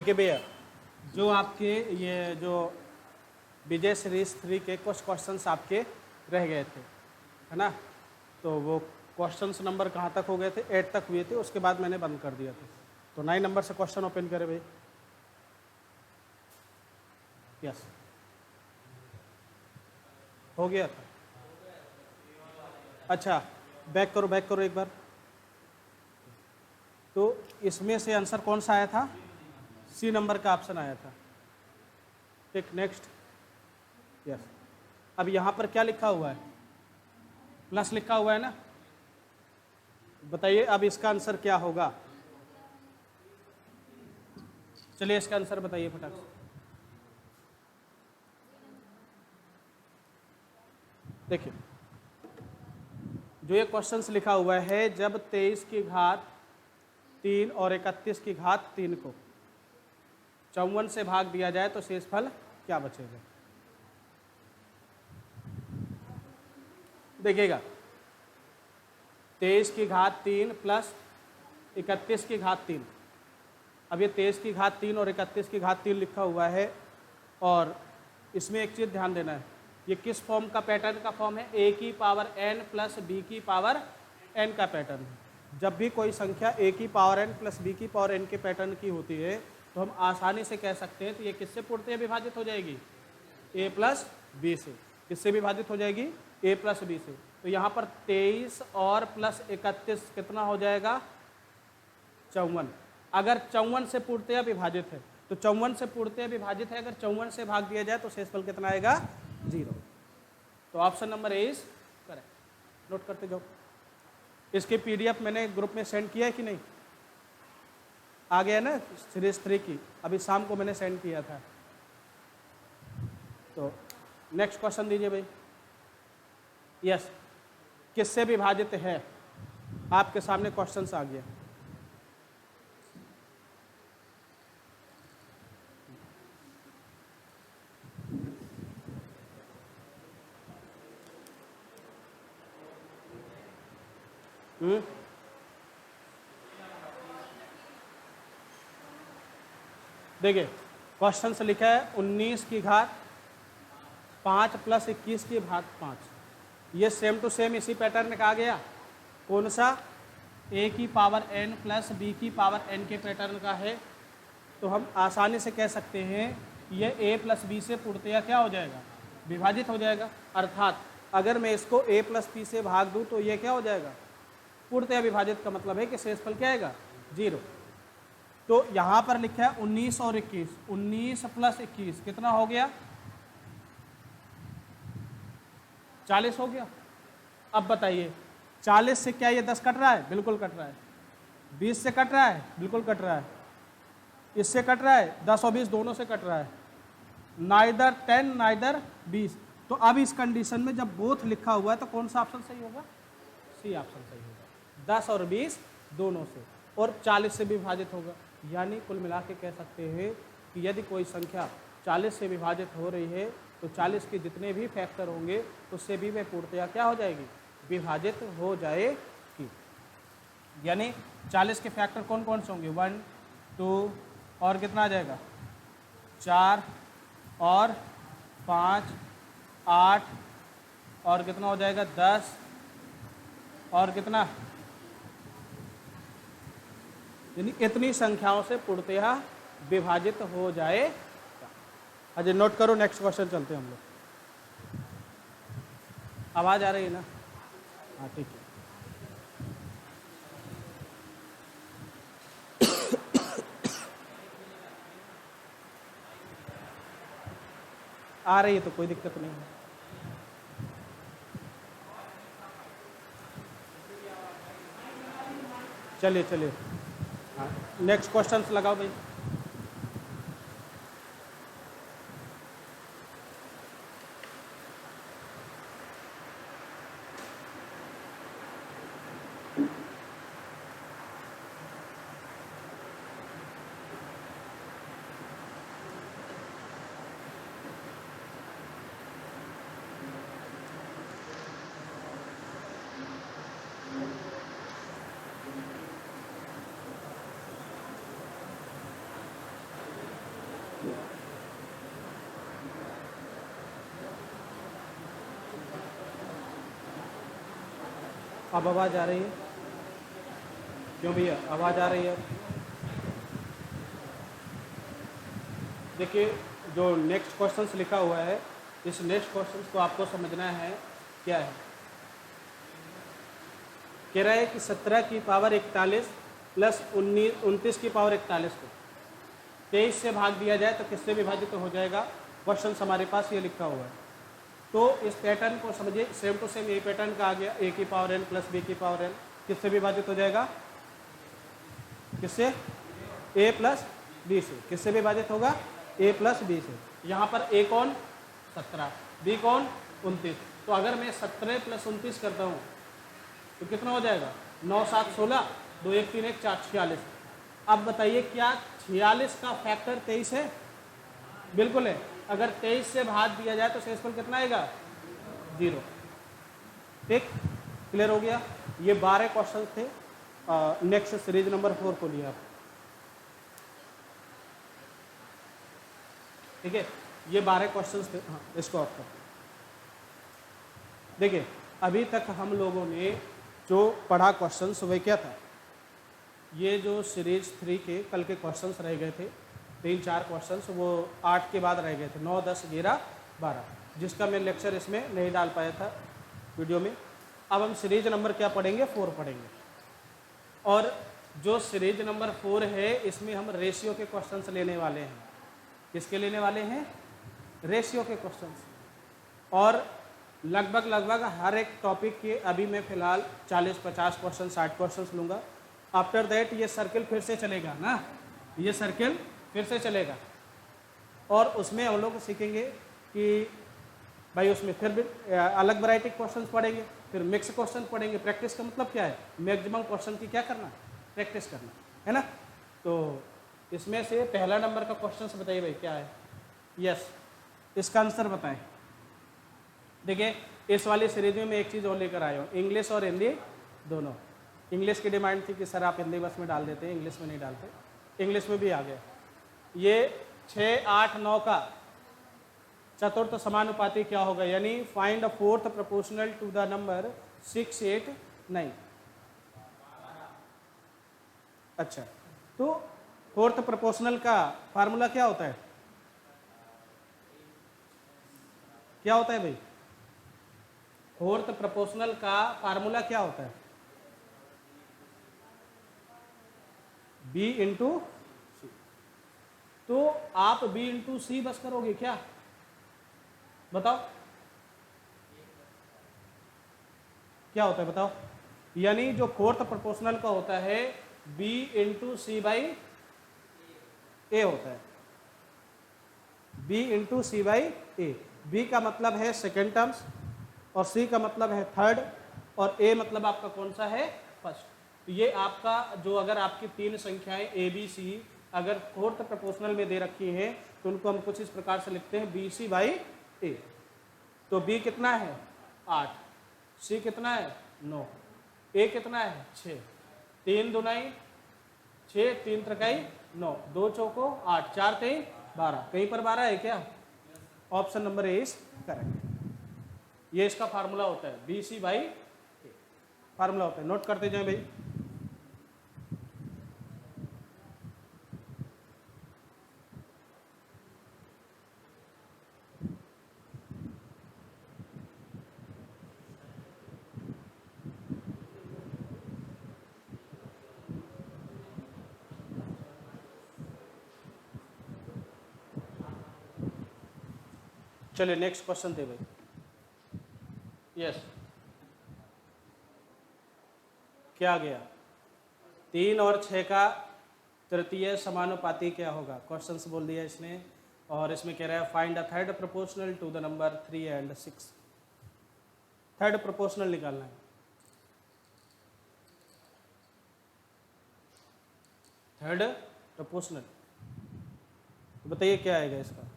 देखिए भैया, जो आपके ये जो विजय सीरीज 3 के कुछ क्वेश्चंस आपके रह गए थे, है ना। तो वो क्वेश्चंस नंबर कहाँ तक हो गए थे? 8 तक हुए थे, उसके बाद मैंने बंद कर दिया था। तो 9 नंबर से क्वेश्चन ओपन करें भाई। यस, हो गया था। अच्छा, बैक करो एक बार। तो इसमें से आंसर कौन सा आया था? सी नंबर का ऑप्शन आया था। ठीक, नेक्स्ट। यस, अब यहाँ पर क्या लिखा हुआ है? प्लस लिखा हुआ है ना। बताइए अब इसका आंसर क्या होगा? चलिए इसका आंसर बताइए फटाक से। देखिए, जो ये क्वेश्चंस लिखा हुआ है, जब 23 की घात 3 और 31 की घात 3 को 54 से भाग दिया जाए तो शेषफल क्या बचेगा? देखिएगा, 23 की घात 3 प्लस 31 की घात 3। अब ये 23 की घात 3 और 31 की घात 3 लिखा हुआ है, और इसमें एक चीज़ ध्यान देना है, ये किस फॉर्म का पैटर्न का फॉर्म है? a की पावर n प्लस b की पावर n का पैटर्न है। जब भी कोई संख्या a की पावर n प्लस b की पावर n के पैटर्न की होती है तो हम आसानी से कह सकते हैं तो ये किससे पूर्णतः विभाजित हो जाएगी? a प्लस बी से। किससे विभाजित हो जाएगी? a प्लस बी से। तो यहाँ पर 23 और प्लस 31 कितना हो जाएगा? 54। अगर 54 से पूर्णतः विभाजित है तो 54 से पूर्णतः विभाजित है, अगर 54 से भाग दिया जाए तो शेषफल कितना आएगा? 0। तो option number A is correct. Note करते जाओ। इसके पीडीएफ मैंने ग्रुप में सेंड किया है कि नहीं? आ गया ना सीरीज 3 की, अभी शाम को मैंने सेंड किया था। तो नेक्स्ट क्वेश्चन दीजिए भाई। यस, किससे विभाजित है? आपके सामने क्वेश्चन आ गया। देखिए, क्वेश्चन से लिखा है 19 की घात 5 प्लस 21 की घात 5। ये सेम टू सेम इसी पैटर्न का आ गया। कौन सा? a की पावर n प्लस b की पावर n के पैटर्न का है। तो हम आसानी से कह सकते हैं ये a प्लस बी से पूर्णतया क्या हो जाएगा? विभाजित हो जाएगा। अर्थात अगर मैं इसको a प्लस बी से भाग दूं तो ये क्या हो जाएगा? पूर्णतया विभाजित का मतलब है कि शेषफल क्या आएगा? 0। तो यहाँ पर लिखा है 19 और 21। 19 प्लस 21 कितना हो गया? 40 हो गया। अब बताइए, 40 से क्या ये 10 कट रहा है? बिल्कुल कट रहा है। 20 से कट रहा है? बिल्कुल कट रहा है। इससे कट रहा है? 10 और 20 दोनों से कट रहा है। Neither 10 neither 20। तो अब इस कंडीशन में जब बोथ लिखा हुआ है तो कौन सा ऑप्शन सही होगा? सी ऑप्शन सही होगा। 10 और 20 दोनों से, और 40 से भी विभाजित होगा। यानी कुल मिला के कह सकते हैं कि यदि कोई संख्या 40 से विभाजित हो रही है तो 40 के जितने भी फैक्टर होंगे उससे भी वह पूर्णतया क्या हो जाएगी? विभाजित हो जाएगी। यानी 40 के फैक्टर कौन कौन से होंगे? 1 2 और कितना आ जाएगा? 4 और 5 8 और कितना हो जाएगा? 10 और कितना? यानी इतनी संख्याओं से पूर्णतया विभाजित हो जाए। अजय नोट करो, नेक्स्ट क्वेश्चन चलते हैं हम लोग। आवाज आ रही है ना? हाँ ठीक है। आ रही है तो कोई दिक्कत नहीं है। चलिए चलिए, हाँ नेक्स्ट क्वेश्चन लगाओ भाई। अब आवाज़ आ रही है? क्यों भैया आवाज़ आ रही है? देखिए जो नेक्स्ट क्वेश्चंस लिखा हुआ है, इस नेक्स्ट क्वेश्चंस को आपको समझना है क्या है। कह रहा है कि 17 की पावर 41 प्लस 29 की पावर 41 को 23 से भाग दिया जाए तो किससे विभाजित हो जाएगा। क्वेश्चन हमारे पास ये लिखा हुआ है। तो इस पैटर्न को समझिए, सेम टू सेम यही पैटर्न का आ गया। a की पावर n प्लस b की पावर n किससे विभाजित हो जाएगा? किससे? a प्लस b से। किससे विभाजित होगा? a प्लस b से। यहाँ पर a कौन? 17, b कौन? 29। तो अगर मैं 17 प्लस 29 करता हूँ तो कितना हो जाएगा? 9 7 16, 2 1 3 1 4 46। अब बताइए क्या 46 का फैक्टर 23 है? बिल्कुल है। अगर 23 से भाग दिया जाए तो शेषफल कितना आएगा? 0। ठीक, क्लियर हो गया। ये 12 क्वेश्चन थे। नेक्स्ट सीरीज नंबर 4 को लिया आप। ठीक है, ये 12 क्वेश्चन थे। हाँ, इसको आपका देखिए, अभी तक हम लोगों ने जो पढ़ा क्वेश्चंस वह क्या था? ये जो सीरीज 3 के कल के क्वेश्चंस रह गए थे, 3-4 क्वेश्चंस, वो 8 के बाद रह गए थे, 9 10 11 12, जिसका मैं लेक्चर इसमें नहीं डाल पाया था वीडियो में। अब हम सीरीज नंबर क्या पढ़ेंगे? 4 पढ़ेंगे। और जो सीरीज नंबर 4 है इसमें हम रेशियो के क्वेश्चंस लेने वाले हैं। किसके लेने वाले हैं? रेशियो के क्वेश्चंस। और लगभग हर एक टॉपिक के अभी मैं फ़िलहाल 40-50 क्वेश्चन 60 क्वेश्चन लूँगा। आफ्टर दैट ये सर्किल फिर से चलेगा ना, ये सर्किल फिर से चलेगा। और उसमें हम लोग सीखेंगे कि भाई उसमें फिर भी अलग वैरायटी क्वेश्चंस पढ़ेंगे, फिर मिक्स क्वेश्चन पढ़ेंगे। प्रैक्टिस का मतलब क्या है? मैक्सिमम क्वेश्चन की क्या करना? प्रैक्टिस करना है ना। तो इसमें से पहला नंबर का क्वेश्चन बताइए भाई क्या है? यस, इसका आंसर बताएं। देखिए, इस वाली सीरीज में मैं एक चीज़ और लेकर आया हूँ, इंग्लिश और हिंदी दोनों। इंग्लिश की डिमांड थी कि सर आप हिंदी बस में डाल देते हैं, इंग्लिश में नहीं डालते। इंग्लिश में भी आ गया। ये 6 8 9 का चतुर्थ समानुपाती क्या होगा? यानी find the fourth proportional to the number 6 8 9। अच्छा, तो फोर्थ प्रोपोर्शनल का फार्मूला क्या होता है? क्या होता है भाई? फोर्थ प्रोपोर्शनल का फार्मूला क्या होता है? b इंटू सी। तो आप b इंटू सी बस करोगे क्या? बताओ क्या होता है, बताओ। यानी जो फोर्थ प्रोपोर्शनल का होता है b into C by A होता है। b into C by A. b का मतलब है सेकेंड टर्म्स, और c का मतलब है थर्ड, और a मतलब आपका कौन सा है? फर्स्ट। तो ये आपका जो, अगर आपकी 3 संख्याएं a b c अगर फोर्थ प्रोपोर्शनल में दे रखी हैं तो उनको हम कुछ इस प्रकार से लिखते हैं b c बाई a। तो b कितना है? 8, c कितना है? 9, a कितना है? 6। 3 दूनाई 6, 3 त्रिकाई 9, 2 चौको 8, 4 3 12। कहीं पर 12 है क्या? Option number A is correct. ये इसका फार्मूला होता है, B C by A formula होता है। नोट करते जाएं भाई। चलिए नेक्स्ट क्वेश्चन दे भाई। यस, क्या गया? 3 और 6 का तृतीय समानुपाती क्या होगा? क्वेश्चंस बोल दिया इसने। और इसमें कह रहा है find the third proportional to the number 3 and 6। Third proportional निकालना है। थर्ड प्रोपोर्शनल तो बताइए क्या आएगा इसका?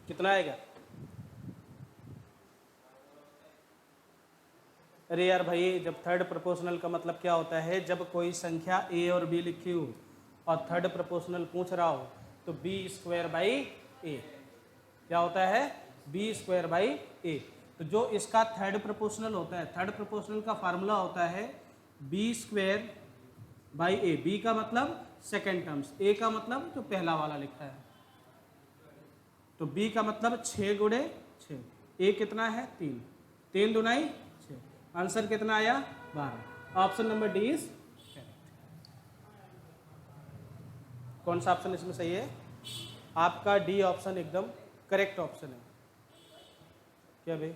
कितना आएगा? अरे यार भाई, जब थर्ड प्रोपोर्शनल का मतलब क्या होता है, जब कोई संख्या ए और बी लिखी हो और थर्ड प्रोपोर्शनल पूछ रहा हो तो बी स्क्वायर बाई ए। क्या होता है? बी स्क्वायर बाई ए। तो जो इसका थर्ड प्रोपोर्शनल होता है, थर्ड प्रोपोर्शनल का फार्मूला होता है B square by A. B का मतलब सेकेंड टर्म्स, ए का मतलब जो पहला वाला लिखा है। तो बी का मतलब 6 गुणे 6, ए कितना है 3, 3 दुनाई 6, आंसर कितना आया 12। Option number D is correct. कौन सा ऑप्शन इसमें सही है? आपका डी ऑप्शन एकदम करेक्ट ऑप्शन है। क्या भाई?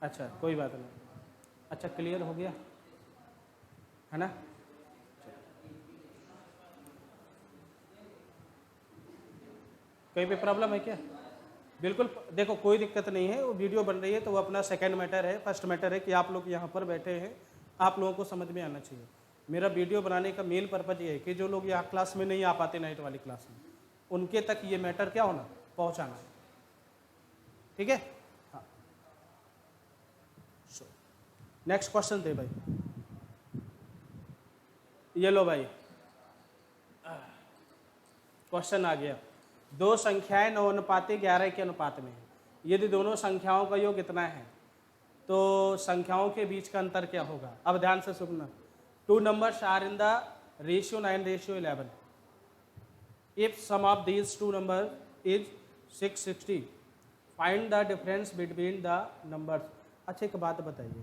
अच्छा कोई बात नहीं, अच्छा क्लियर हो गया है ना? कहीं पे प्रॉब्लम है क्या? बिल्कुल देखो, कोई दिक्कत नहीं है। वो वीडियो बन रही है तो वो अपना सेकंड मैटर है। फर्स्ट मैटर है कि आप लोग यहाँ पर बैठे हैं, आप लोगों को समझ में आना चाहिए। मेरा वीडियो बनाने का मेन पर्पज ये है कि जो लोग यहाँ क्लास में नहीं आ पाते, नाइट वाली क्लास में, उनके तक ये मैटर क्या होना, पहुँचाना। ठीक है? हाँ, नेक्स्ट क्वेश्चन दे भाई। ये लो भाई, क्वेश्चन आ गया। दो संख्याएं 9 अनुपाते 11 के अनुपात में है। यदि दोनों संख्याओं का योग इतना है तो संख्याओं के बीच का अंतर क्या होगा? अब ध्यान से सुनना। Two numbers are in the ratio 9:11। If sum of these two number is 660, find the difference between the numbers. अच्छा एक बात बताइए,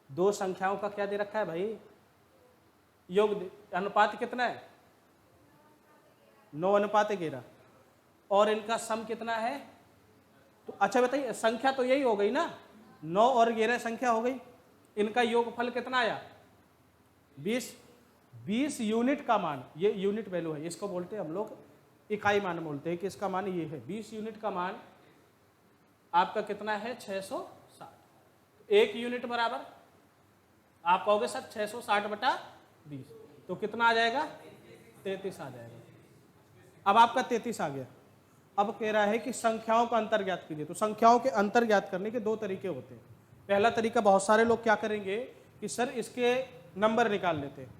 दो संख्याओं का क्या दे रखा है भाई? योग। अनुपात कितना है? 9 अनुपात 11। और इनका सम कितना है? तो अच्छा बताइए, संख्या तो यही हो गई ना, 9 और 11 संख्या हो गई। इनका योगफल कितना आया? 20। 20 यूनिट का मान, ये यूनिट वैल्यू है, इसको बोलते हैं हम लोग इकाई मान बोलते हैं कि इसका मान ये है। 20 यूनिट का मान आपका कितना है? 660। एक यूनिट बराबर आप कहोगे सर 660/20, तो कितना आ जाएगा? 33 आ जाएगा। अब आपका 33 आ गया। अब कह रहा है कि संख्याओं का अंतर ज्ञात कीजिए। तो संख्याओं के अंतर ज्ञात करने के दो तरीके होते हैं। पहला तरीका, बहुत सारे लोग क्या करेंगे कि सर इसके नंबर निकाल लेते हैं।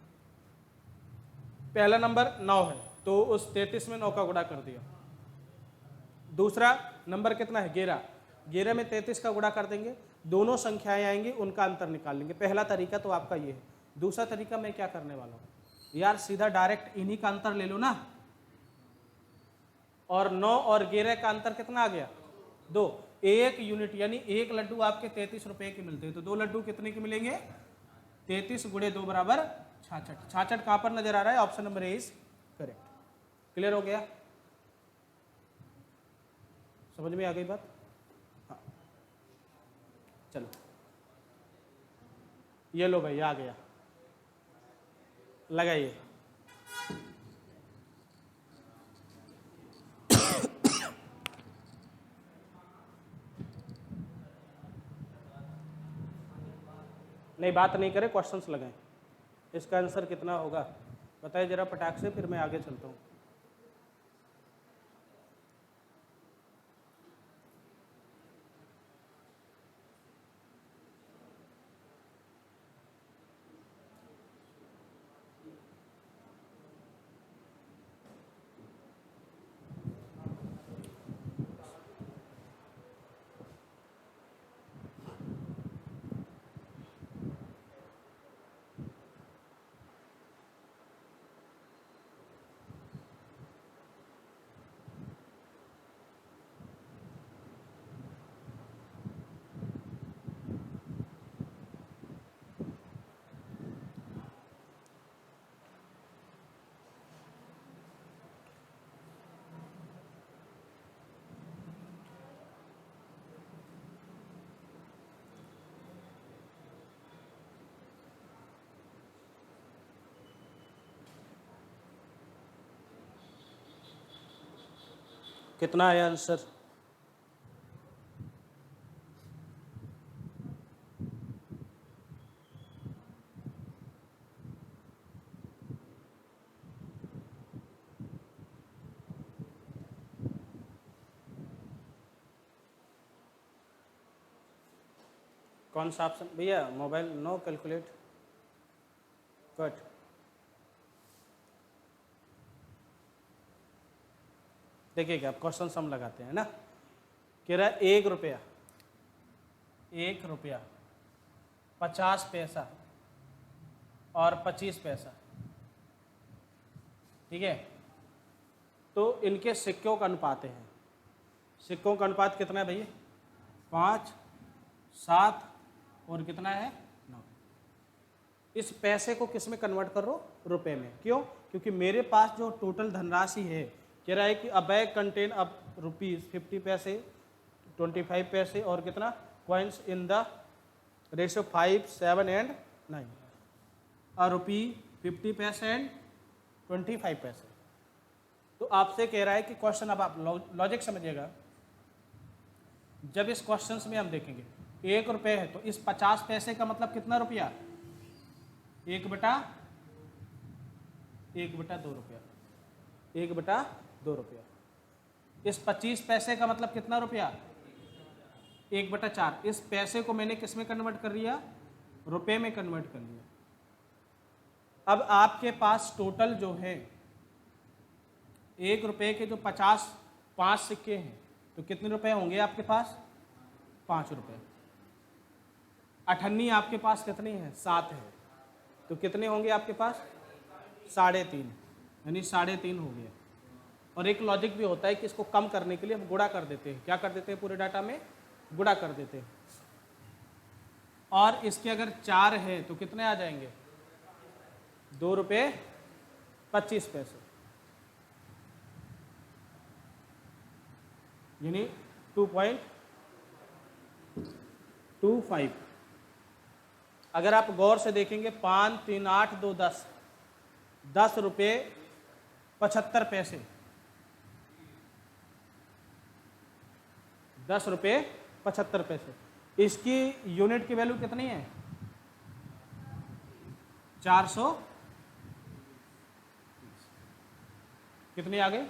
पहला नंबर 9 है तो उस 33 में 9 का गुणा कर दिया। दूसरा नंबर कितना है? 11। 11 में 33 का गुणा कर देंगे, दोनों संख्याएं आएंगी, उनका अंतर निकाल लेंगे। पहला तरीका तो आपका ये है। दूसरा तरीका मैं क्या करने वाला हूँ यार, सीधा डायरेक्ट इन्हीं का अंतर ले लो ना। और 9 और 11 का अंतर कितना आ गया? 2। 1 यूनिट यानी 1 लड्डू आपके 33 रुपए के मिलते हैं। तो 2 लड्डू कितने के मिलेंगे? 33 गुणे 2 बराबर 66। 66 कहां पर नजर आ रहा है? Option number A is correct. Clear हो गया? समझ में आ गई बात? हाँ चलो, ये लो भाई, आ गया, लगाइए। नहीं बात नहीं करें, क्वेश्चंस लगाएं। इसका आंसर कितना होगा बताइए जरा फटाक से, फिर मैं आगे चलता हूँ। कितना आया आंसर? कौन सा ऑप्शन भैया? Mobile no calculate cut. देखिएगा आप क्वेश्चन सम लगाते हैं ना, कह रहा है 1 रुपया, 1 रुपया 50 पैसा और 25 पैसा, ठीक है। तो इनके सिक्कों का अनुपात है, सिक्कों का अनुपात कितना है भैया? 5, 7 और कितना है? 9। इस पैसे को किस में कन्वर्ट करो? रुपए में। क्यों? क्योंकि मेरे पास जो टोटल धनराशि है, कह रहा है कि अ बैग कंटेन अब रुपीज़ 50 पैसे, 25 पैसे और कितना coins in the ratio 5, 7 and 9। अ रुपी 50 पैसे एंड 25 पैसे। तो आपसे कह रहा है कि क्वेश्चन, अब आप लॉजिक समझिएगा। जब इस क्वेश्चन में हम देखेंगे 1 रुपये है तो इस 50 पैसे का मतलब कितना रुपया? 1 बटा 2 रुपया, 1 बटा 2 रुपया। इस 25 पैसे का मतलब कितना रुपया? 1 बटा 4। इस पैसे को मैंने किस में कन्वर्ट कर लिया? रुपए में कन्वर्ट कर लिया। अब आपके पास टोटल जो है 1 रुपये के जो 5 सिक्के हैं, तो कितने रुपए होंगे आपके पास? 5 रुपये। अठन्नी आपके पास कितनी है? 7 है, तो कितने होंगे आपके पास? 3.5, यानी 3.5 हो गया। और एक लॉजिक भी होता है कि इसको कम करने के लिए हम गुणा कर देते हैं। क्या कर देते हैं? पूरे डाटा में गुणा कर देते हैं। और इसके अगर 4 है तो कितने आ जाएंगे? 2 रुपये 25 पैसे, यानी 2.25। अगर आप गौर से देखेंगे 5, 3, 8, 2, 10, 10 रुपये 75 पैसे, 10 रुपये 75 पैसे। इसकी यूनिट की वैल्यू कितनी है? 400। कितनी आ गई?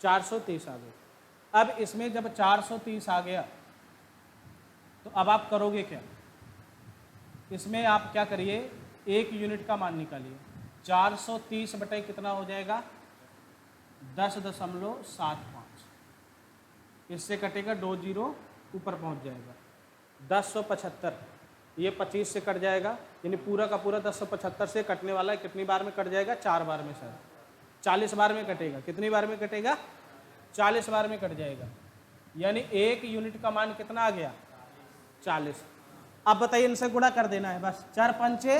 430 आ गई। अब इसमें जब 430 आ गया तो अब आप करोगे क्या? इसमें आप क्या करिए, 1 यूनिट का मान निकालिए। 430 बटे कितना हो जाएगा? 10.75। इससे कटेगा 2 जीरो ऊपर पहुंच जाएगा 1075। ये 25 से कट जाएगा, यानी पूरा का पूरा 1075 से कटने वाला है। कितनी बार में कट जाएगा? 4 बार में। सर 40 बार में कटेगा। कितनी बार में कटेगा? 40 बार में कट जाएगा। यानी 1 यूनिट का मान कितना आ गया? 40। अब बताइए, इनसे गुणा कर देना है बस। 4 पंचे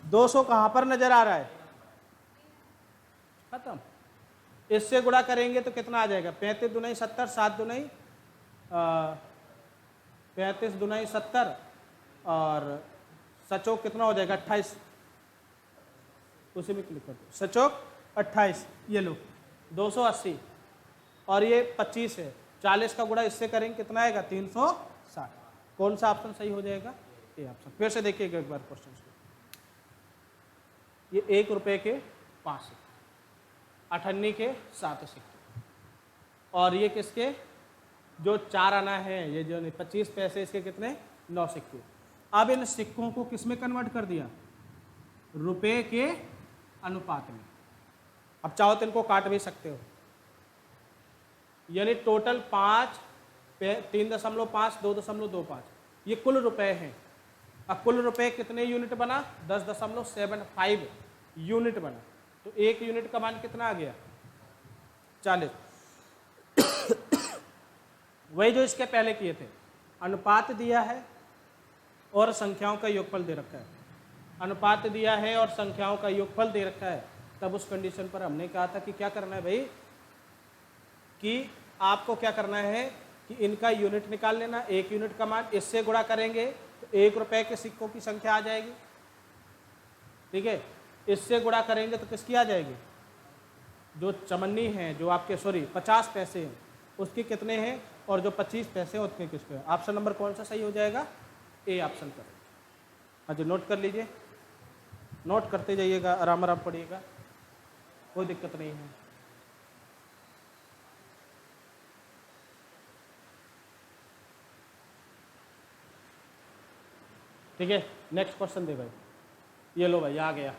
200 कहाँ पर नजर आ रहा है? खत्म। इससे गुणा करेंगे तो कितना आ जाएगा? 35 दूनी 70, 7 दूनी 35 दूनी 70 और सचोक कितना हो जाएगा? 28। उसी में क्लिक कर दो। सचोक 28। ये लो 280 और ये 25 है। 40 का गुणा इससे करेंगे कितना आएगा? 360। कौन सा ऑप्शन सही हो जाएगा? ये ऑप्शन। फिर से देखिएगा एक बार क्वेश्चन को। ये 1 रुपये के 5 सिक्के, 98 के 7 सिक्के, और ये किसके? जो 4 आना है, ये जो 25 पैसे, इसके कितने? 9 सिक्के। अब इन सिक्कों को किस में कन्वर्ट कर दिया? रुपए के अनुपात में। अब चाहो तो इनको काट भी सकते हो, यानी टोटल 5, 3.5, 2.25, ये कुल रुपए हैं। अब कुल रुपए कितने यूनिट बना? 10.75 यूनिट बना। तो 1 यूनिट का मान कितना आ गया? 40। वही जो इसके पहले किए थे। अनुपात दिया है और संख्याओं का योगफल दे रखा है। अनुपात दिया है और संख्याओं का योगफल दे रखा है। तब उस कंडीशन पर हमने कहा था कि क्या करना है भाई, कि आपको क्या करना है कि इनका यूनिट निकाल लेना। 1 यूनिट का मान इससे गुणा करेंगे तो 1 रुपए के सिक्कों की संख्या आ जाएगी। ठीक है, इससे गुणा करेंगे तो किसकी आ जाएगी? जो चमन्नी है, जो आपके 50 पैसे हैं उसके कितने हैं, और जो 25 पैसे हैं उसके किसके हैं। ऑप्शन नंबर कौन सा सही हो जाएगा? ए ऑप्शन करें। हाँ जी, नोट कर लीजिए, नोट करते जाइएगा, आराम आराम पढ़िएगा, कोई दिक्कत नहीं है। ठीक है, नेक्स्ट क्वेश्चन दे भाई। ये लो भाई, आ गया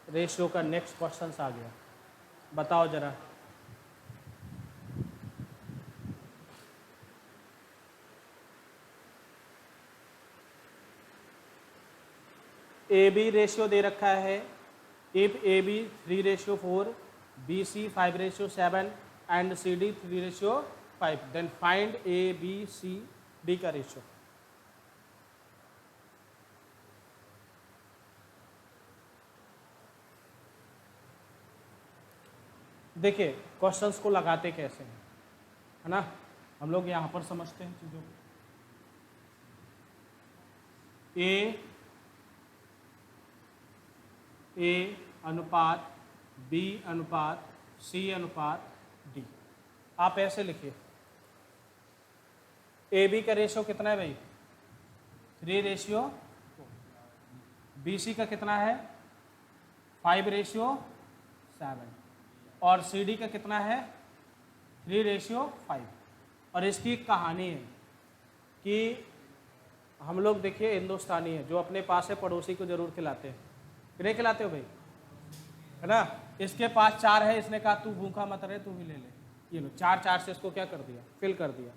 रेशियो का नेक्स्ट क्वेश्चन आ गया। बताओ जरा, ए बी रेशियो दे रखा है। If A B 3:4, B C 5:7 and C D 3:5, then find A B C D का रेशियो। देखिए क्वेश्चंस को लगाते कैसे हैं, है ना, हम लोग यहाँ पर समझते हैं चीज़ों को। ए अनुपात बी अनुपात सी अनुपात डी, आप ऐसे लिखिए। ए बी का रेशियो कितना है भाई, 3:4। बी सी का कितना है, 5:7। और सी डी का कितना है, 3:5। और इसकी एक कहानी है कि हम लोग देखिए हिंदुस्तानी है, जो अपने पास है पड़ोसी को जरूर खिलाते हैं, नहीं खिलाते हो भाई, है ना। इसके पास 4 है, इसने कहा तू भूखा मत रहे, तू भी ले ले। ये लो 4 से इसको क्या कर दिया, फिल कर दिया।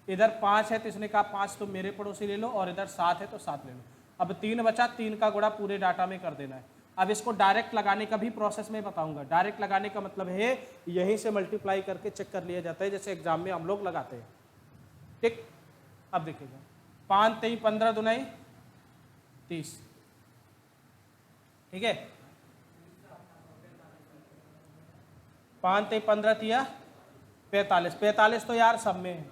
इधर 5 है तो इसने कहा 5 तो मेरे पड़ोसी ले लो, और इधर 7 है तो 7 ले लो। अब 3 बचा, 3 का गुणा पूरे डाटा में कर देना है। अब इसको डायरेक्ट लगाने का भी प्रोसेस में बताऊंगा। डायरेक्ट लगाने का मतलब है यहीं से मल्टीप्लाई करके चेक कर लिया जाता है, जैसे एग्जाम में हम लोग लगाते हैं। ठीक, अब देखिएगा, 5 3 15 दूनी 30, ठीक है। 5 3 15 तिया 45, 45 तो यार सब में है,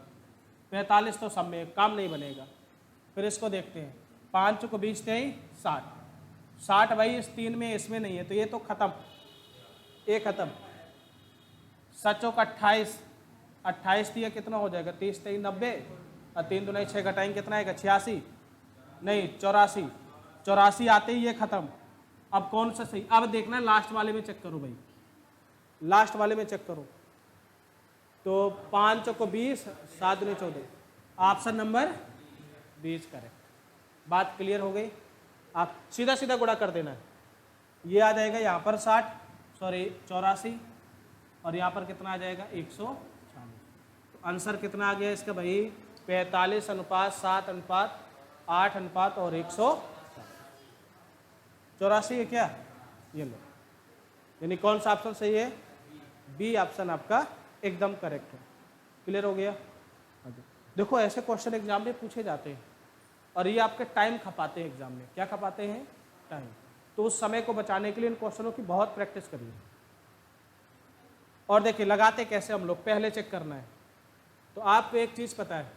45 तो सब में, काम नहीं बनेगा। फिर इसको देखते हैं, 5 को 20 3 60, 60 भाई इस 3 में, इसमें नहीं है, तो ये तो खत्म, ये खत्म। 7 का 28, 28 तिया कितना हो जाएगा, 30 3 90, और 3 दूनी 6 घटाएंगे कितना आएगा, 86 नहीं 84, 84 आते ही ये खत्म। अब कौन सा सही, अब देखना लास्ट वाले में चेक करो भाई, लास्ट वाले में चेक करो। तो 5 को 20, 7 दूनी 14, ऑप्शन नंबर 20 करेक्ट। बात क्लियर हो गई। आप सीधा सीधा गुणा कर देना है, ये आ जाएगा यहाँ पर 60, सॉरी 84, और यहाँ पर कितना आ जाएगा 140। तो आंसर कितना आ गया इसका भाई, 45 अनुपात 7 अनुपात 8 अनुपात और 184 है क्या, ये लो। यानी कौन सा ऑप्शन सही है, बी ऑप्शन आपका एकदम करेक्ट है। क्लियर हो गया। देखो ऐसे क्वेश्चन एग्जाम में पूछे जाते हैं, और ये आपके टाइम खपाते हैं एग्जाम में। क्या खपाते हैं, टाइम। तो उस समय को बचाने के लिए इन क्वेश्चनों की बहुत प्रैक्टिस करिए। और देखिए लगाते कैसे हम लोग, पहले चेक करना है। तो आपको एक चीज़ पता है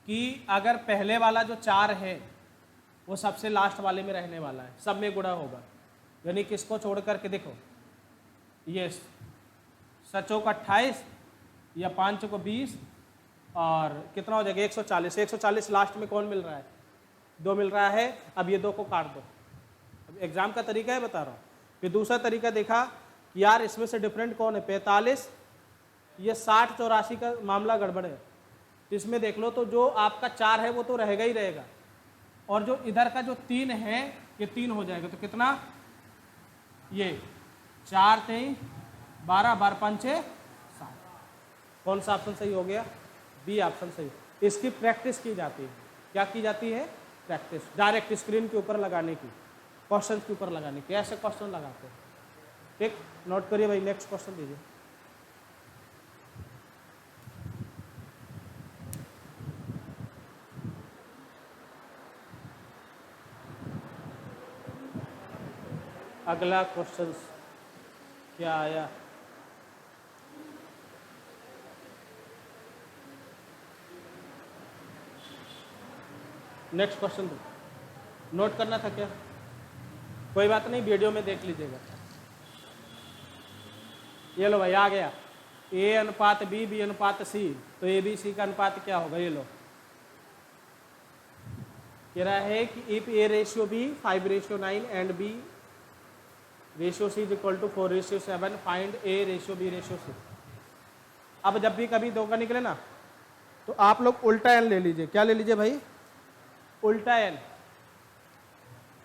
कि अगर पहले वाला जो 4 है वो सबसे लास्ट वाले में रहने वाला है, सब में गुणा होगा। यानी किसको छोड़ करके देखो, ये 7 का 28 या 5 को 20 और कितना हो जाएगा 140। 140 लास्ट में कौन मिल रहा है, 2 मिल रहा है। अब ये 2 को काट दो। अब एग्जाम का तरीका है बता रहा हूँ। फिर दूसरा तरीका देखा कि यार इसमें से डिफरेंट कौन है, 45, ये 60 84 का मामला गड़बड़ है। तो इसमें देख लो, तो जो आपका 4 है वो तो रहेगा ही रहेगा, और जो इधर का जो 3 है ये 3 हो जाएगा। तो कितना, ये 4 3 12 12 5 6 7। कौन सा ऑप्शन सही हो गया, बी ऑप्शन सही। इसकी प्रैक्टिस की जाती है। क्या की जाती है, प्रैक्टिस। डायरेक्ट स्क्रीन के ऊपर लगाने की, क्वेश्चन के ऊपर लगाने की, ऐसे क्वेश्चन लगाते हैं। ठीक, नोट करिए भाई, नेक्स्ट क्वेश्चन दीजिए। अगला क्वेश्चन क्या आया, नेक्स्ट क्वेश्चन दो। नोट करना था क्या, कोई बात नहीं, वीडियो में देख लीजिएगा। ये लो भाई आ गया, ए अनुपात बी, बी अनुपात सी। तो ए बी सी का अनुपात क्या होगा, ये लो कह रहा है कि if A ratio B 5:9 and B ratio C is equal to 4:7, find A ratio B ratio C. अब जब भी कभी 2 का निकले ना, तो आप लोग उल्टा एन ले लीजिए। क्या ले लीजिए भाई? उल्टा एन।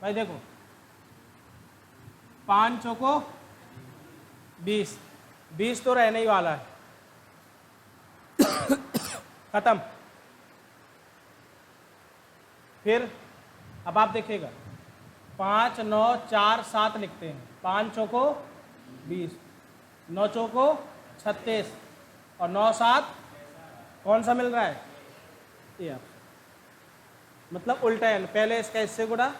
भाई देखो 5 चौको 20, 20 तो रहने ही वाला है। खत्म। फिर अब आप देखिएगा 5 9 4 7 लिखते हैं। 5 चौको 20, 9 चौको 36 और 9 7 कौन सा मिल रहा है? ये आप मतलब उल्टा एन। पहले इसका इससे गुणा,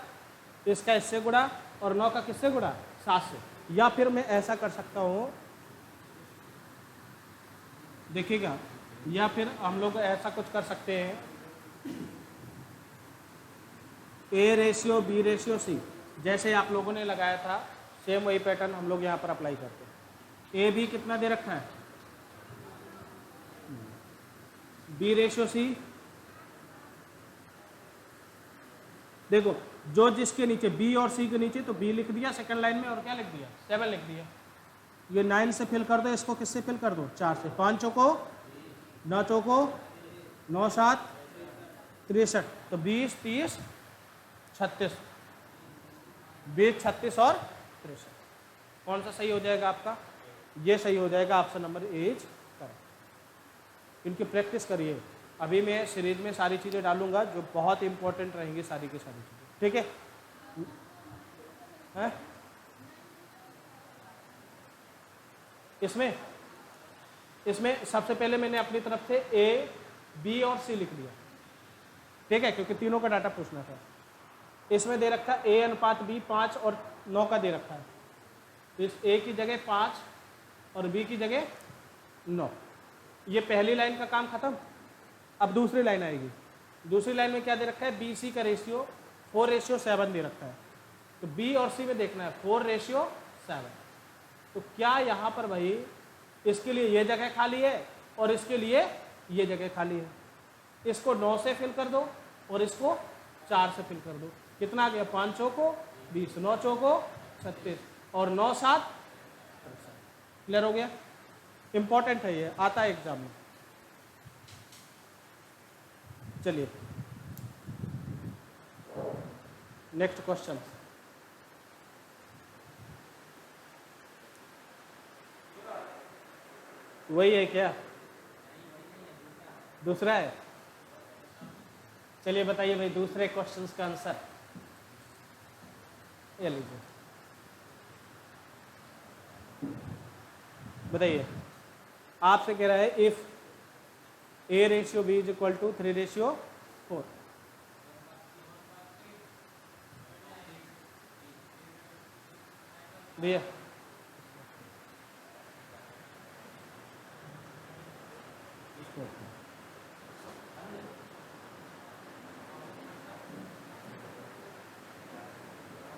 इसका इससे गुणा और 9 का किससे गुणा? 7 से। या फिर मैं ऐसा कर सकता हूँ, देखिएगा, या फिर हम लोग ऐसा कुछ कर सकते हैं, A/B/C जैसे आप लोगों ने लगाया था, सेम वही पैटर्न हम लोग यहाँ पर अप्लाई करते हैं। AB कितना दे रखा है? B/C। देखो जो जिसके नीचे B और C के नीचे, तो B लिख दिया सेकंड लाइन में, और क्या लिख दिया? 7 लिख दिया। ये 9 से फिल कर दो, इसको किससे फिल कर दो? 4 से। 5 चौको 9 चौको 9 7 63, तो 20 30 36, 20 36 और 63। कौन सा सही हो जाएगा आपका? ये सही हो जाएगा। Option number is correct. इनकी प्रैक्टिस करिए। अभी मैं सीरीज में सारी चीज़ें डालूंगा जो बहुत इंपॉर्टेंट रहेंगी, सारी की सारी चीज़ें। ठीक है? इसमें सबसे पहले मैंने अपनी तरफ से A B और C लिख दिया। ठीक है, क्योंकि तीनों का डाटा पूछना था। इसमें दे रखा A अनुपात B 5 और 9 का दे रखा है। इस A की जगह 5 और B की जगह 9। ये पहली लाइन का काम खत्म। अब दूसरी लाइन आएगी। दूसरी लाइन में क्या दे रखा है? BC का रेशियो 4:7 दे रखा है। तो B और C में देखना है 4:7। तो क्या यहाँ पर भाई इसके लिए ये जगह खाली है और इसके लिए ये जगह खाली है? इसको 9 से फिल कर दो और इसको 4 से फिल कर दो। कितना आ गया? 5 चौको 20, 9 चौको 36 और 9 7। क्लियर हो गया? इंपॉर्टेंट है ये, आता है एग्जाम में। चलिए नेक्स्ट क्वेश्चन। वही है क्या? दूसरा है? चलिए बताइए भाई दूसरे क्वेश्चंस का आंसर। ये लीजिए, बताइए। आपसे कह रहा है इफ A/B = 3:4। भैया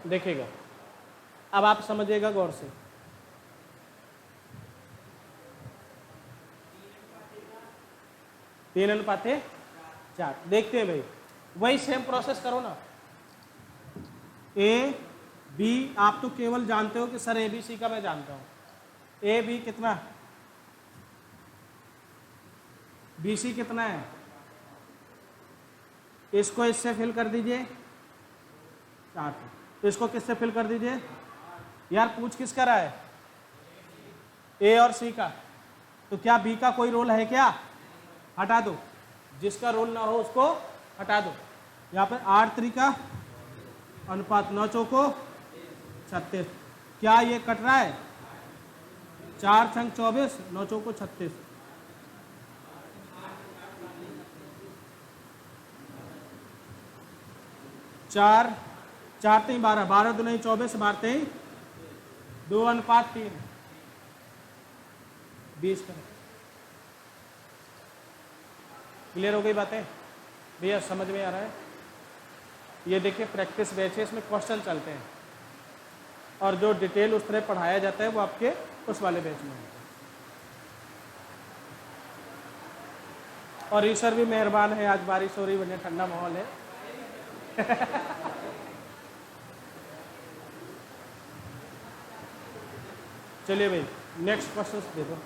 देखिएगा, अब आप समझिएगा गौर से। तीन अनुपात 4। देखते हैं भाई, वही सेम प्रोसेस करो ना। A B आप तो केवल जानते हो कि सर ABC का मैं जानता हूं। AB कितना? BC कितना है? इसको इससे फिल कर दीजिए 4। तो इसको किससे फिल कर दीजिए? यार पूछ किसका रहा है? A और C का। तो क्या B का कोई रोल है क्या? हटा दो। जिसका रोल ना हो उसको हटा दो। यहाँ पर 8 3 अनुपात 9 चौको 36। क्या ये कट रहा है? 4 छंग 24, 9 चौको 36। चार 3 12, 12 दूनी 24, 12 3 2 अनुपात 3 20 का। क्लियर हो गई बातें भैया? समझ में आ रहा है? ये देखिए प्रैक्टिस बैच है, इसमें क्वेश्चन चलते हैं और जो डिटेल उस तरह पढ़ाया जाता है वो आपके उस वाले बैच में होता है। और ईश्वर भी मेहरबान है, आज बारिश हो रही, बढ़िया ठंडा माहौल है। चलिए भाई नेक्स्ट क्वेश्चन दे दो।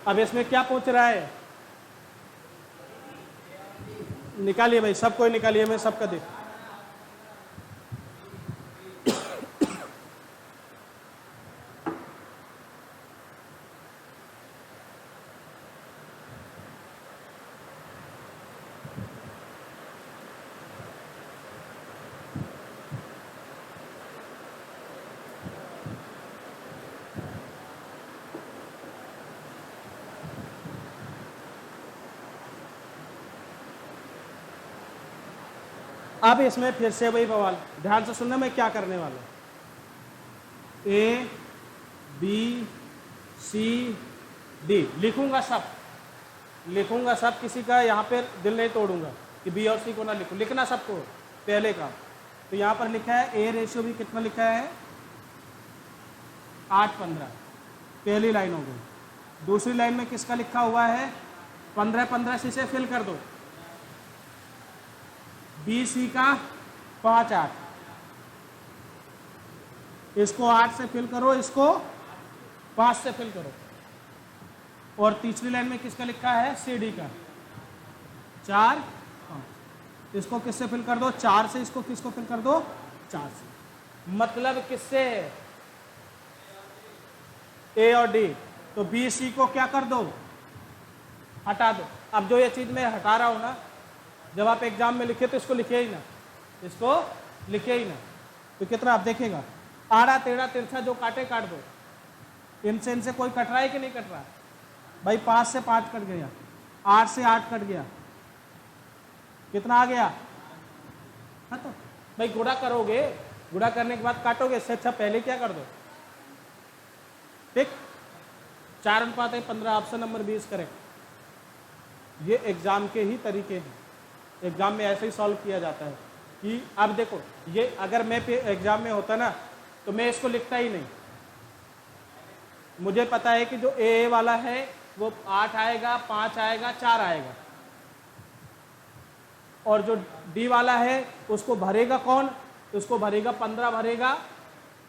अब इसमें क्या पूछ रहा है, निकालिए भाई, सब कोई निकालिए, मैं सबका देख। अब इसमें फिर से वही बवाल, ध्यान से सुनना, मैं क्या करने वाला हूं। ए बी सी डी लिखूंगा सब, लिखूंगा सब, किसी का यहाँ पे दिल नहीं तोड़ूंगा कि बी और सी को ना लिखूं, लिखना सबको पहले का। तो यहाँ पर लिखा है ए रेशियो भी कितना लिखा है 8:15, पहली लाइन हो गई। दूसरी लाइन में किसका लिखा हुआ है 15:15, इसे फिल कर दो। बी सी का 5:8, इसको 8 से फिल करो, इसको 5 से फिल करो। और तीसरी लाइन में किसका लिखा है सी डी का 4:5, इसको किससे फिल कर दो 4 से, इसको किसको फिल कर दो 4 से। मतलब किससे ए और डी, तो बी सी को क्या कर दो हटा दो। अब जो ये चीज मैं हटा रहा हूं ना, जब आप एग्जाम में लिखे तो इसको लिखे ही ना, इसको लिखे ही ना, तो कितना आप देखेगा आड़ा टेढ़ा तिरछा जो काटे काट दो। इनसे कोई कट रहा है कि नहीं कट रहा भाई, 5 से 5 कट गया, 8 से 8 कट गया, कितना आ गया तो भाई गुणा करोगे, गुणा करने के बाद काटोगे, इससे अच्छा पहले क्या कर दो, ठीक। 4:15 ऑप्शन नंबर 20 करेक्ट। ये एग्जाम के ही तरीके हैं, एग्जाम में ऐसे ही सॉल्व किया जाता है कि अब देखो, ये अगर मैं एग्जाम में होता ना तो मैं इसको लिखता ही नहीं। मुझे पता है कि जो ए वाला है वो 8 आएगा, 5 आएगा, 4 आएगा, और जो डी वाला है उसको भरेगा कौन, उसको भरेगा 15 भरेगा,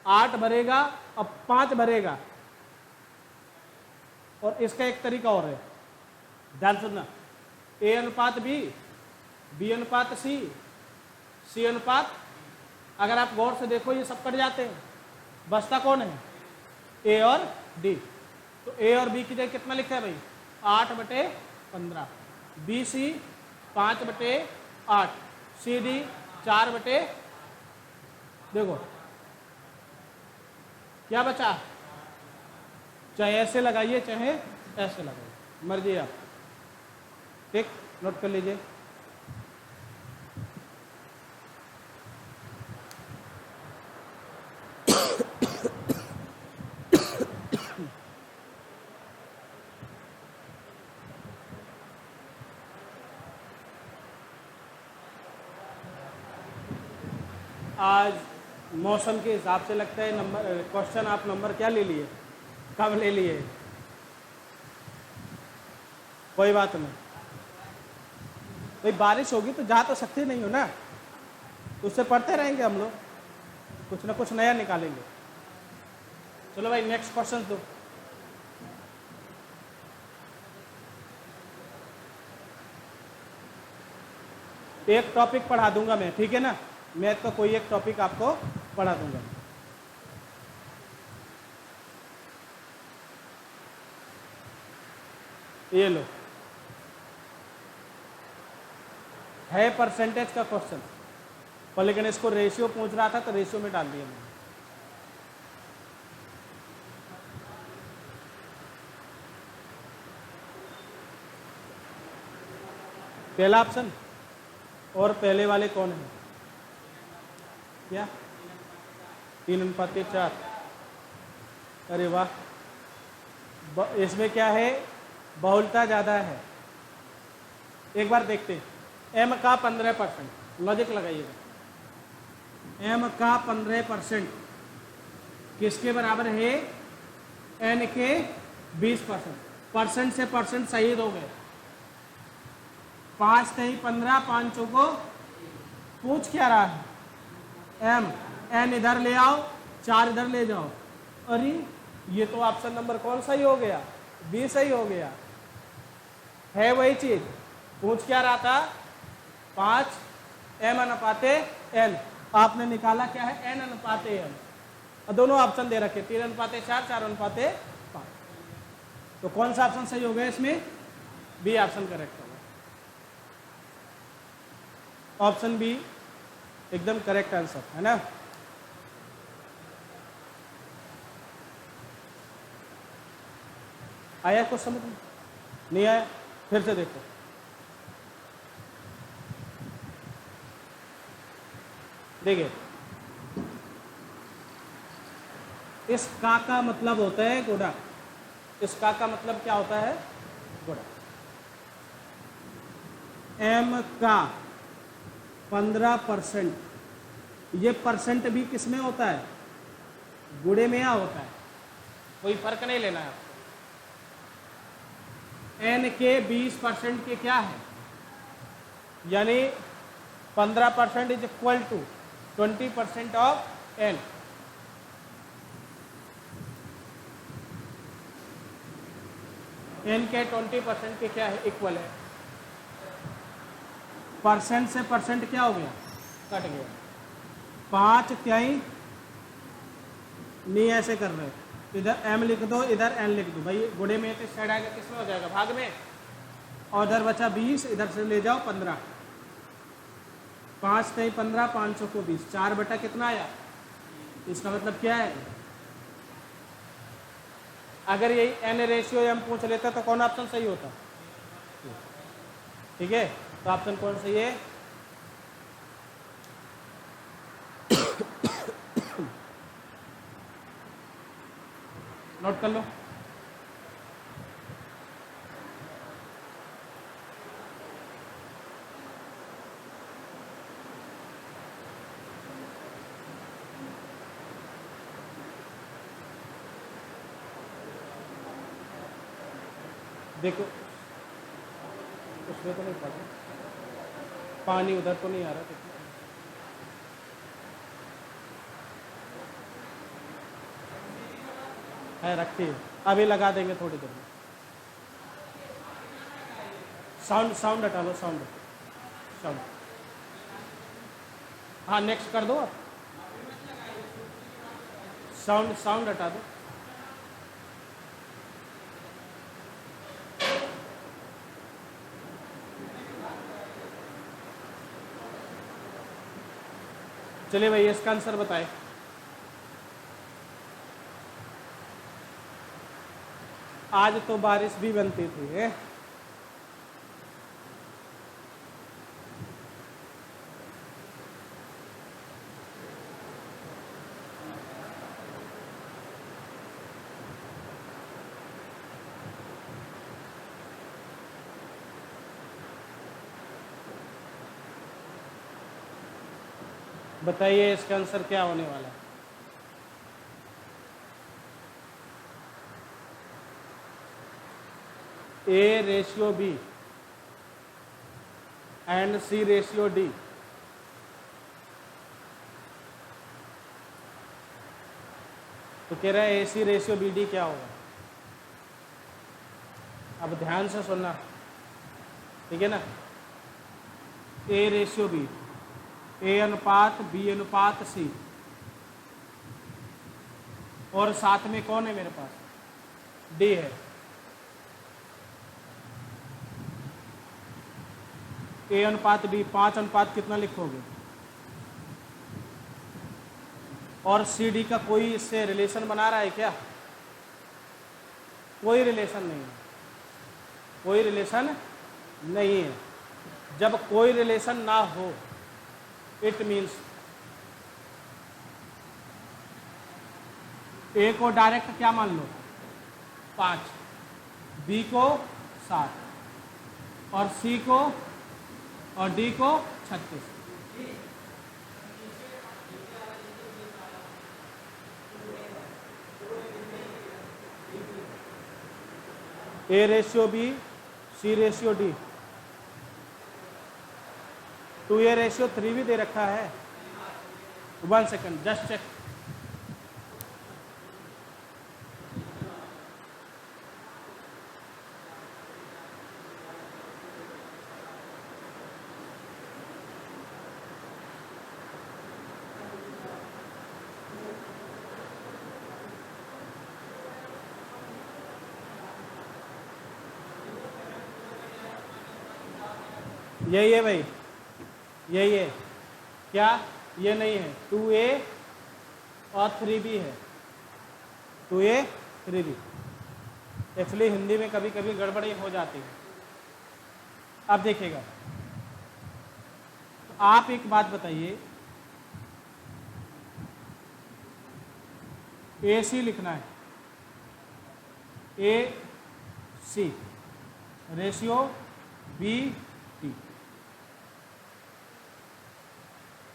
8 भरेगा और 5 भरेगा। और इसका एक तरीका और है, ध्यान सुनना, ए अनुपात बी अनुपात सी अनुपात, अगर आप गौर से देखो ये सब कट जाते हैं, बचता कौन है ए और डी। तो ए और बी की जगह कितना लिखा है भाई 8/15, बी सी 5/8, सी डी 4/, देखो क्या बचा, चाहे ऐसे लगाइए चाहे ऐसे लगाइए, मर्जी आप, ठीक, नोट कर लीजिए। आज मौसम के हिसाब से लगता है नंबर क्वेश्चन आप नंबर क्या ले लिए, कब ले लिए, कोई बात नहीं भाई, बारिश होगी तो जा तो सकते नहीं हो ना, तो उससे पढ़ते रहेंगे हम लोग, कुछ ना कुछ नया निकालेंगे। चलो भाई नेक्स्ट क्वेश्चन दो। एक टॉपिक पढ़ा दूंगा मैं, ठीक है ना, मैथ का कोई एक टॉपिक आपको पढ़ा दूंगा। ये लो, है परसेंटेज का क्वेश्चन, पर लेकिन इसको रेशियो पूछ रहा था तो रेशियो में डाल दिया मैंने। पहला ऑप्शन और पहले वाले कौन है, क्या 3:4, अरे वाह, इसमें क्या है बहुलता ज़्यादा है। एक बार देखते हैं, एम का 15%, लॉजिक लगाइएगा, एम का 15% किसके बराबर है, एन के 20%, परसेंट से परसेंट शहीद हो गए, 5 3 15, 5 को पूछ क्या रहा है, एम, एन इधर ले आओ, 4 इधर ले जाओ, अरे ये तो ऑप्शन नंबर कौन सा ही हो गया, बी सही हो गया, है वही चीज। पूछ क्या रहा था, 5 m अनुपाते n, आपने निकाला क्या है, n अनुपाते n, और दोनों ऑप्शन दे रखे 3 अनुपाते 4, 4 अनुपाते 5। तो कौन सा ऑप्शन सही हो गया इसमें, बी ऑप्शन करेक्ट होगा। ऑप्शन बी एकदम करेक्ट आंसर है ना। आया कुछ समझ में, नहीं आया, फिर से देखो। देखिए, इस का मतलब होता है गुणा, इस का मतलब क्या होता है, गुणा। m का 15%, ये परसेंट भी किसमें होता है, गुणे में या होता है, कोई फर्क नहीं लेना है आपको। n के 20% के क्या है, यानी 15% is equal to 20% of n। n के 20% के क्या है, इक्वल है। परसेंट से परसेंट क्या हो गया, कट गया। 5 त्याई नहीं, ऐसे कर रहे हो, इधर m लिख दो, इधर n लिख दो, भाई गुणे में तो साइड आएगा, किसमें हो जाएगा, भाग में, और इधर बचा 20, इधर से ले जाओ 15, 5 त्याई 15, 500 को 20, 4 बटा कितना आया, इसका मतलब क्या है, अगर यही n रेशियो हम पूछ लेते तो कौन ऑप्शन सही होता, ठीक है। तो ऑप्शन कौन सही है, नोट कर लो। देखो उसमें तो नहीं पड़ा, पानी उधर तो नहीं आ रहा, है रखी है, अभी लगा देंगे थोड़ी देर में। साउंड हटा लो, साउंड। हाँ नेक्स्ट कर दो आप, साउंड हटा दो। चलिए भाई इसका आंसर बताएं। आज तो बारिश भी बनती थी, बताइए इसका आंसर क्या होने वाला है। A ratio B and C ratio D, तो कह रहा है AC रेशियो BD क्या होगा। अब ध्यान से सुनना, ठीक है ना। A रेशियो B, A अनुपात B अनुपात C, और साथ में कौन है मेरे पास, D है। A अनुपात B, 5 अनुपात कितना लिखोगे, और CD का कोई इससे रिलेशन बना रहा है क्या, कोई रिलेशन नहीं है, कोई रिलेशन नहीं है। जब कोई रिलेशन ना हो, इट मीन्स A को डायरेक्ट क्या मान लो 5, B को 7, और C को और D को 36। A ratio B, C ratio D, 2A ratio 3 भी दे रखा है। 1 सेकंड, जस्ट चेक। यही है भाई, यही है क्या, ये नहीं है, 2a और 3b है, 2a 3b। एक्चुअली हिंदी में कभी कभी गड़बड़ी हो जाती है। अब देखिएगा, तो आप एक बात बताइए, AC लिखना है, AC रेशियो BD,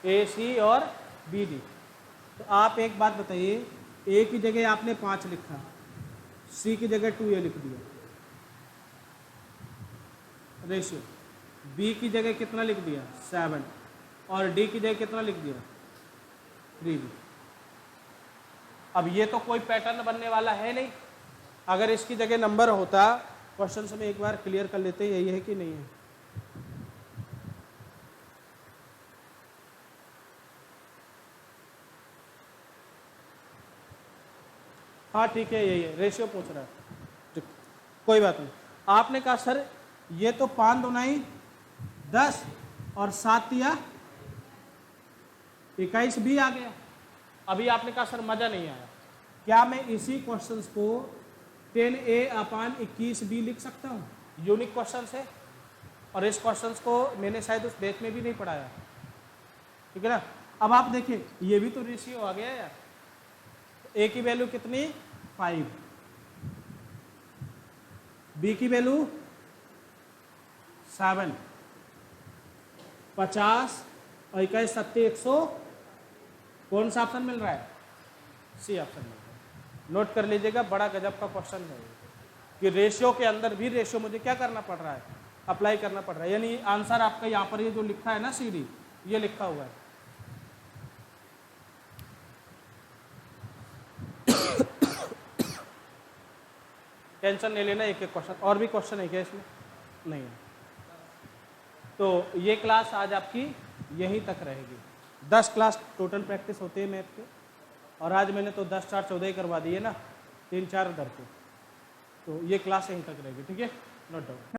AC और BD। तो आप एक बात बताइए, A की जगह आपने 5 लिखा, C की जगह 2A लिख दिया रेशियो, B की जगह कितना लिख दिया 7, और D की जगह कितना लिख दिया 3B। अब ये तो कोई पैटर्न बनने वाला है नहीं। अगर इसकी जगह नंबर होता, क्वेश्चन से में एक बार क्लियर कर लेते, यही है कि नहीं है। हाँ ठीक है, यही है, रेशियो पूछ रहा है, ठीक, कोई बात नहीं। आपने कहा सर ये तो 5 दूनाई 10 और 7 या 21 भी आ गया। अभी आपने कहा सर मजा नहीं आया, क्या मैं इसी क्वेश्चन को 10a/21b लिख सकता हूँ? यूनिक क्वेश्चन है, और इस क्वेश्चन को मैंने शायद उस बैच में भी नहीं पढ़ाया, ठीक है ना। अब आप देखिए, ये भी तो रेशियो आ गया यार। a की वैल्यू कितनी 5, b की वैल्यू 7, 50 और 21 70 100, कौन सा ऑप्शन मिल रहा है? सी ऑप्शन मिल रहा है। नोट कर लीजिएगा, बड़ा गजब का क्वेश्चन है कि रेशियो के अंदर भी रेशियो मुझे क्या करना पड़ रहा है, अप्लाई करना पड़ रहा है। यानी आंसर आपका यहाँ पर ये जो लिखा है ना CD, ये लिखा हुआ है। टेंशन नहीं लेना, एक एक क्वेश्चन। और भी क्वेश्चन है क्या इसमें? नहीं है। तो ये क्लास आज आपकी यहीं तक रहेगी। 10 क्लास टोटल प्रैक्टिस होते हैं मैथ के, और आज मैंने तो 10 4 14 ही करवा दिए ना, 3 4 करके। तो ये क्लास यहीं तक रहेगी, ठीक है, नोट डाउन।